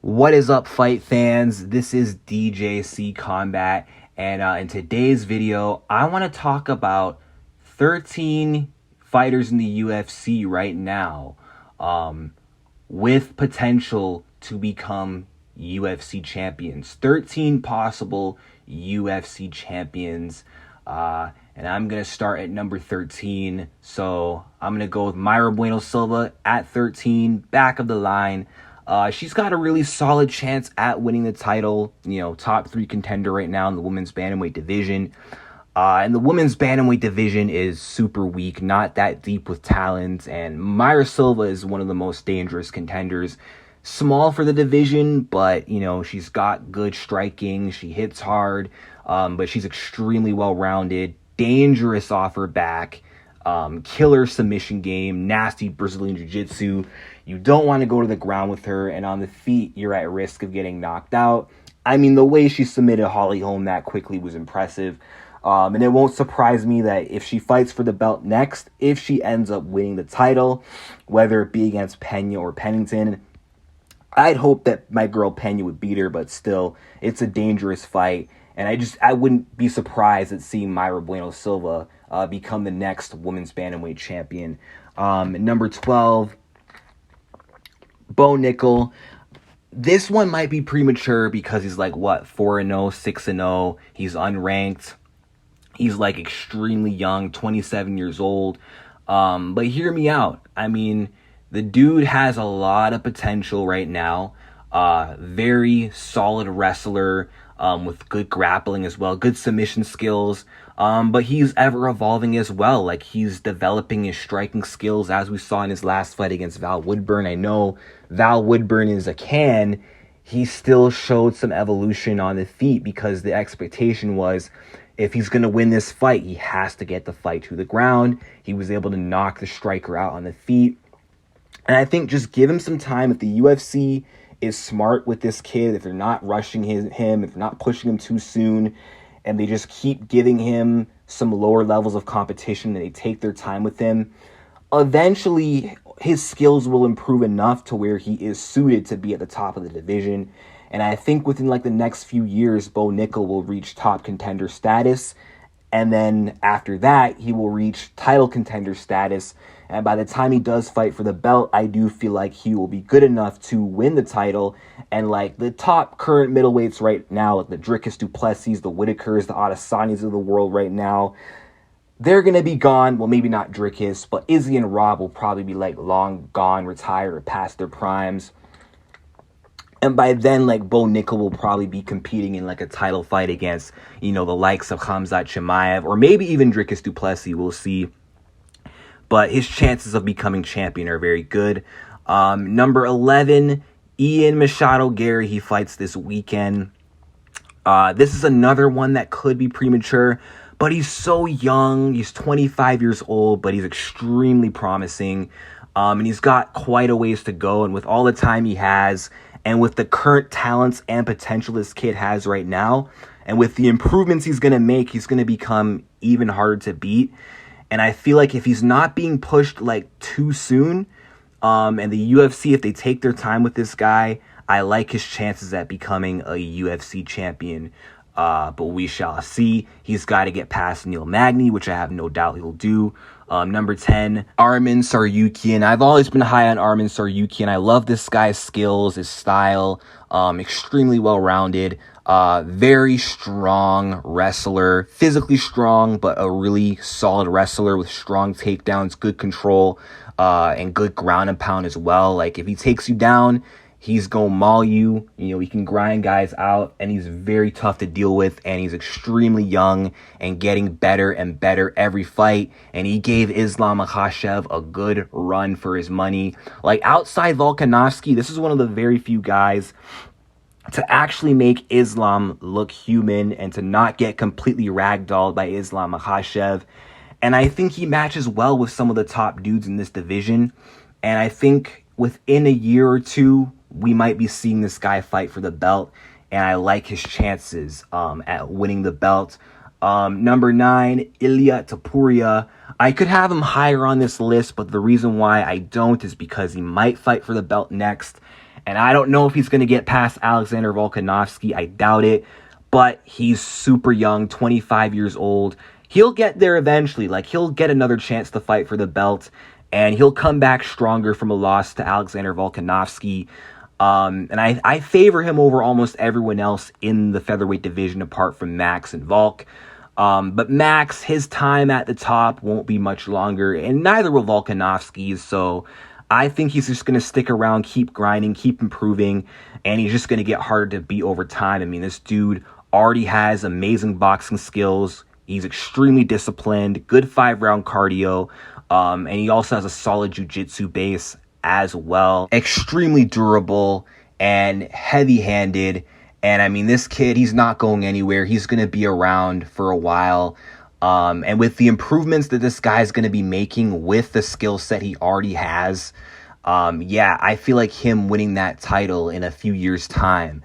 What is up, fight fans? This is DJC Combat, and in today's video, I want to talk about 13 fighters in the UFC right now with potential to become UFC champions. 13 possible UFC champions, and I'm going to start at number 13. So I'm going to go with Mayra Bueno Silva at 13, back of the line. She's got a really solid chance at winning the title, top 3 contender right now in the women's bantamweight division. And the women's bantamweight division is super weak, not that deep with talent. And Mayra Silva is one of the most dangerous contenders. Small for the division, but, she's got good striking. She hits hard, but she's extremely well-rounded, dangerous off her back, killer submission game, nasty Brazilian Jiu-Jitsu. You don't want to go to the ground with her, and on the feet, you're at risk of getting knocked out. I mean, the way she submitted Holly Holm that quickly was impressive. And it won't surprise me that if she fights for the belt next, if she ends up winning the title, whether it be against Pena or Pennington, I'd hope that my girl Pena would beat her, but still, it's a dangerous fight. And I wouldn't be surprised at seeing Mayra Bueno Silva become the next women's bantamweight champion. Number 12, Bo Nickel. This one might be premature because he's 4-0, 6-0. He's unranked. He's extremely young, 27 years old. But hear me out. I mean, the dude has a lot of potential right now. Very solid wrestler with good grappling as well, good submission skills. But he's ever evolving as well. He's developing his striking skills, as we saw in his last fight against Val Woodburn. I know Val Woodburn is a can. He still showed some evolution on the feet because the expectation was if he's going to win this fight, he has to get the fight to the ground. He was able to knock the striker out on the feet. And I think just give him some time. If the UFC is smart with this kid, if they're not rushing him, if they're not pushing him too soon, and they just keep giving him some lower levels of competition and they take their time with him, eventually his skills will improve enough to where he is suited to be at the top of the division. And I think within the next few years, Bo Nickel will reach top contender status. And then after that, he will reach title contender status. And by the time he does fight for the belt, I do feel like he will be good enough to win the title. And the top current middleweights right now, the Dricus du Plessis, the Whitakers, the Adesanya's of the world right now, they're going to be gone. Well, maybe not Dricus, but Izzy and Rob will probably be long gone, retired, or past their primes. And by then, Bo Nickel will probably be competing in a title fight against, the likes of Khamzat Chimaev or maybe even Dricus du Plessis. We'll see. But his chances of becoming champion are very good. Number 11, Ian Machado Gary. He fights this weekend. This is another one that could be premature, but he's so young. He's 25 years old, but he's extremely promising. And he's got quite a ways to go. And with all the time he has, and with the current talents and potential this kid has right now, and with the improvements he's going to make, he's going to become even harder to beat. And I feel like if he's not being pushed too soon, and the UFC, if they take their time with this guy, I like his chances at becoming a UFC champion. But we shall see. He's got to get past Neil Magny, which I have no doubt he'll do. Number 10, Arman Tsarukyan. I've always been high on Arman Tsarukyan. I love this guy's skills, his style, extremely well-rounded, very strong wrestler, physically strong, but a really solid wrestler with strong takedowns, good control, and good ground and pound as well. If he takes you down, he's going to maul you. He can grind guys out, and he's very tough to deal with, and he's extremely young and getting better and better every fight. And he gave Islam Makhachev a good run for his money. Outside Volkanovski, this is one of the very few guys to actually make Islam look human and to not get completely ragdolled by Islam Makhachev. And I think he matches well with some of the top dudes in this division. And I think within a year or two, we might be seeing this guy fight for the belt, and I like his chances at winning the belt. Number 9, Ilia Topuria. I could have him higher on this list, but the reason why I don't is because he might fight for the belt next, And I don't know if he's going to get past Alexander Volkanovski. I doubt it. But he's super young, 25 years old. He'll get there eventually. Like, he'll get another chance to fight for the belt. And he'll come back stronger from a loss to Alexander Volkanovski. And I favor him over almost everyone else in the featherweight division apart from Max and Volk. But Max, his time at the top won't be much longer, and neither will Volkanovski's. So I think he's just going to stick around, keep grinding, keep improving, and he's just going to get harder to beat over time. I mean, this dude already has amazing boxing skills. He's extremely disciplined, good 5-round cardio, and he also has a solid jiu-jitsu base as well. Extremely durable and heavy-handed. And I mean, this kid, he's not going anywhere. He's going to be around for a while. And with the improvements that this guy's going to be making with the skill set he already has, yeah, I feel like him winning that title in a few years' time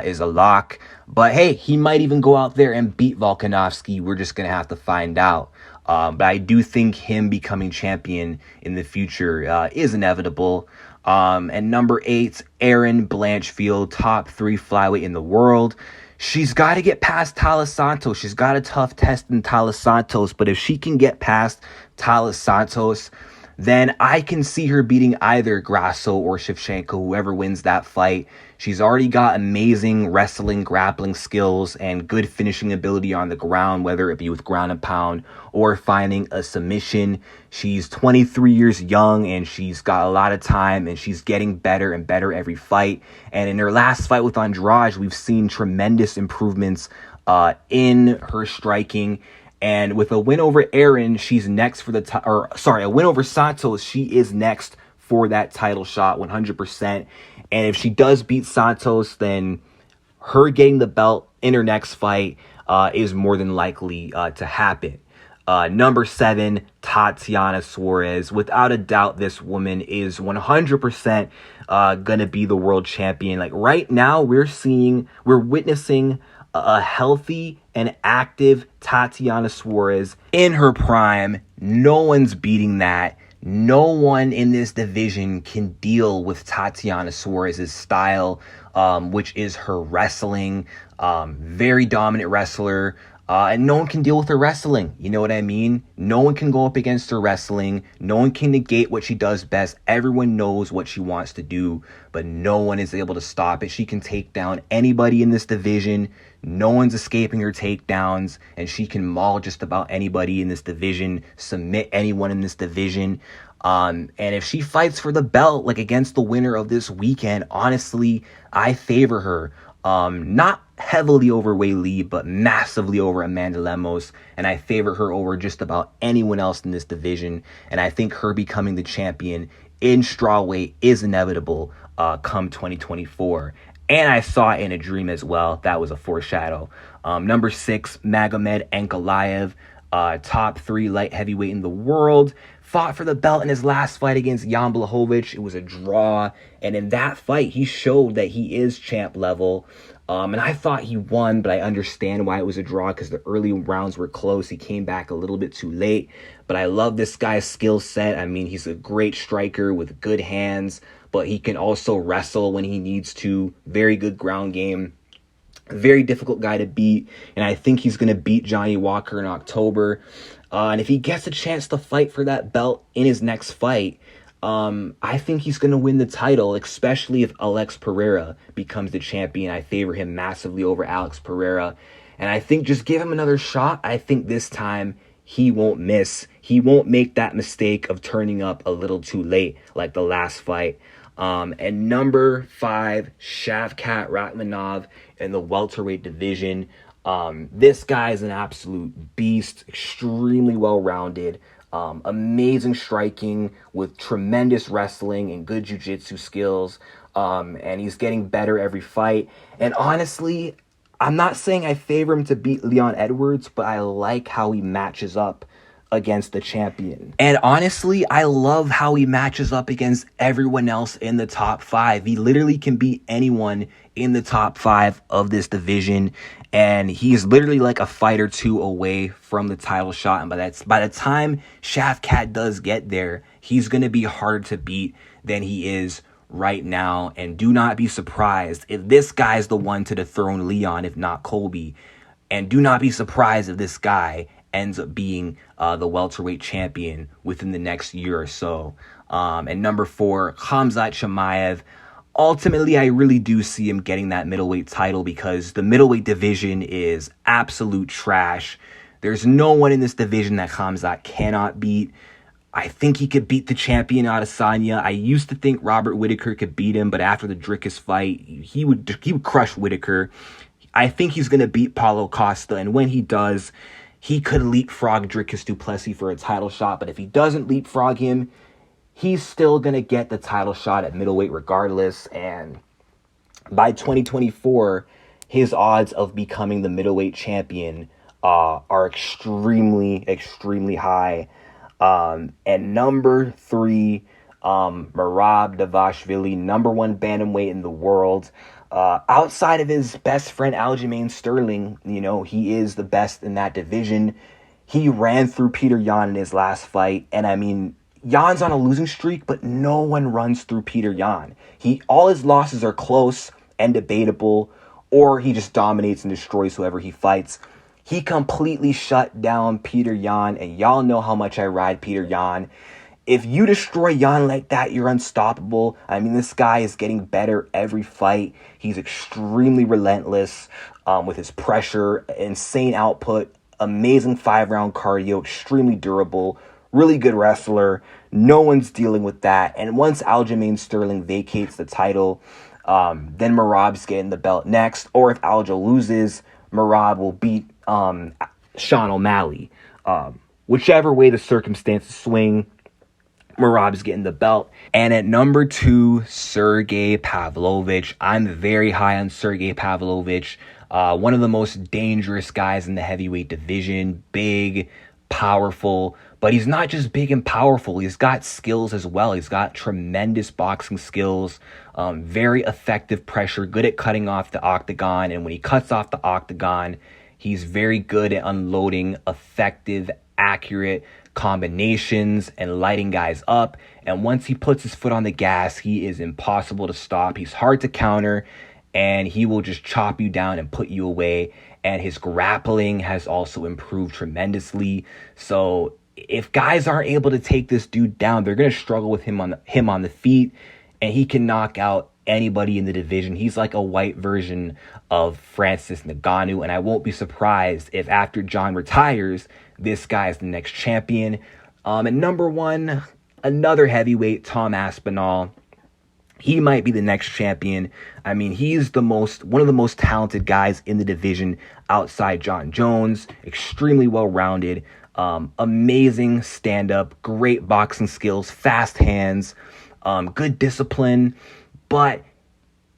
is a lock. But hey, he might even go out there and beat Volkanovski. We're just going to have to find out. But I do think him becoming champion in the future is inevitable. And number 8, Erin Blanchfield, top 3 flyweight in the world. She's got to get past Taila Santos. She's got a tough test in Taila Santos. But if she can get past Taila Santos, then I can see her beating either Grasso or Shevchenko, whoever wins that fight. She's already got amazing wrestling, grappling skills, and good finishing ability on the ground, whether it be with ground and pound or finding a submission. She's 23 years young, and she's got a lot of time, and she's getting better and better every fight. And in her last fight with Andrade, we've seen tremendous improvements in her striking. And with a win over Erin, she's next for a win over Santos, she is next for that title shot 100%. And if she does beat Santos, then her getting the belt in her next fight is more than likely to happen. Number 7, Tatiana Suarez. Without a doubt, this woman is 100% going to be the world champion. Like right now, we're witnessing a healthy and active Tatiana Suarez in her prime. No one's beating that. No one in this division can deal with Tatiana Suarez's style, which is her wrestling. Very dominant wrestler. And no one can deal with her wrestling. You know what I mean? No one can go up against her wrestling. No one can negate what she does best. Everyone knows what she wants to do, but no one is able to stop it. She can take down anybody in this division. No one's escaping her takedowns, and she can maul just about anybody in this division, submit anyone in this division. And if she fights for the belt, like against the winner of this weekend, honestly, I favor her. Not heavily over Wei Li, but massively over Amanda Lemos. And I favor her over just about anyone else in this division. And I think her becoming the champion in strawweight is inevitable come 2024. And I saw it in a dream as well. That was a foreshadow. Number 6, Magomed Ankalaev, top 3 light heavyweight in the world. Fought for the belt in his last fight against Jan Blachowicz. It was a draw. And in that fight, he showed that he is champ level. And I thought he won, but I understand why it was a draw because the early rounds were close. He came back a little bit too late. But I love this guy's skill set. I mean, he's a great striker with good hands, but he can also wrestle when he needs to. Very good ground game. Very difficult guy to beat. And I think he's going to beat Johnny Walker in October. And if he gets a chance to fight for that belt in his next fight, I think he's going to win the title, especially if Alex Pereira becomes the champion. I favor him massively over Alex Pereira. And I think just give him another shot. I think this time he won't miss. He won't make that mistake of turning up a little too late like the last fight. And number 5, Shavkat Rakhmonov in the welterweight division. This guy is an absolute beast, extremely well-rounded, amazing striking with tremendous wrestling and good jiu-jitsu skills. And he's getting better every fight. And honestly, I'm not saying I favor him to beat Leon Edwards, but I like how he matches up against the champion. And honestly, I love how he matches up against everyone else in the top 5. He literally can beat anyone in the top 5 of this division. And he's literally like a fight or two away from the title shot. And by the time Shavkat does get there, he's going to be harder to beat than he is right now. And do not be surprised if this guy's the one to dethrone Leon, if not Colby. And do not be surprised if this guy ends up being the welterweight champion within the next year or so. And number 4, Khamzat Chimaev. Ultimately, I really do see him getting that middleweight title because the middleweight division is absolute trash. There's no one in this division that Khamzat cannot beat. I think he could beat the champion Adesanya. I used to think Robert Whittaker could beat him, but after the Dricus fight, he would crush Whittaker. I think he's going to beat Paulo Costa, and when he does, he could leapfrog Dricus du Plessis for a title shot. But if he doesn't leapfrog him, he's still going to get the title shot at middleweight regardless. And by 2024, his odds of becoming the middleweight champion are extremely, extremely high. And number 3, Merab Dvalishvili, number 1 bantamweight in the world. Outside of his best friend Aljamain Sterling, he is the best in that division. He ran through Peter Yan in his last fight, and I mean, Jan's on a losing streak, but no one runs through Peter Yan. All his losses are close and debatable, or he just dominates and destroys whoever he fights. He completely shut down Peter Yan, and y'all know how much I ride Peter Yan. If you destroy Yan like that, you're unstoppable. I mean, this guy is getting better every fight. He's extremely relentless with his pressure, insane output, amazing 5-round cardio, extremely durable, really good wrestler. No one's dealing with that. And once Aljamain Sterling vacates the title, then Merab's getting the belt next. Or if Aljo loses, Merab will beat Sean O'Malley. Whichever way the circumstances swing, Merab's getting the belt. And at number 2, Sergey Pavlovich. I'm very high on Sergey Pavlovich. One of the most dangerous guys in the heavyweight division. Big, powerful. But he's not just big and powerful. He's got skills as well. He's got tremendous boxing skills. Very effective pressure. Good at cutting off the octagon. And when he cuts off the octagon, he's very good at unloading effective, accurate combinations and lighting guys up. And once he puts his foot on the gas, he is impossible to stop. He's hard to counter, and he will just chop you down and put you away. And his grappling has also improved tremendously. So if guys aren't able to take this dude down, they're going to struggle with him on the feet, and he can knock out anybody in the division. He's like a white version of Francis Ngannou, and I won't be surprised if after John retires, this guy is the next champion. And number 1, another heavyweight, Tom Aspinall. He might be the next champion. I mean, he's one of the most talented guys in the division outside John Jones. Extremely well-rounded. Amazing stand-up, great boxing skills, fast hands, good discipline, but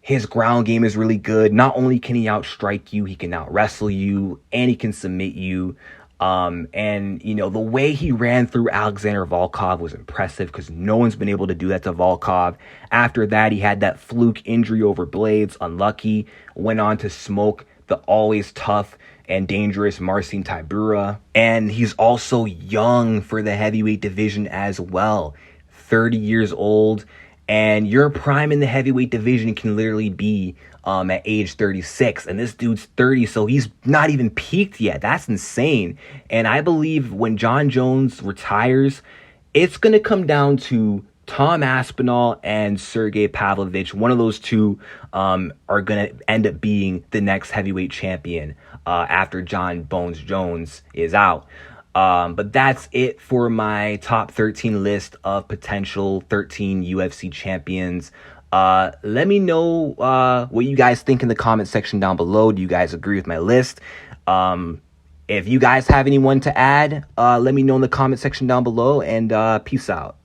his ground game is really good. Not only can he outstrike you, he can out-wrestle you, and he can submit you. And the way he ran through Alexander Volkov was impressive because no one's been able to do that to Volkov. After that, he had that fluke injury over Blades, unlucky, went on to smoke the always tough and dangerous Marcin Tybura. And he's also young for the heavyweight division as well, 30 years old. And your prime in the heavyweight division can literally be at age 36. And this dude's 30, so he's not even peaked yet. That's insane. And I believe when John Jones retires, it's going to come down to Tom Aspinall and Sergey Pavlovich. One of those two are going to end up being the next heavyweight champion after John Bones Jones is out. But that's it for my top 13 list of potential 13 UFC champions. Let me know what you guys think in the comment section down below. Do you guys agree with my list? If you guys have anyone to add, let me know in the comment section down below, and peace out.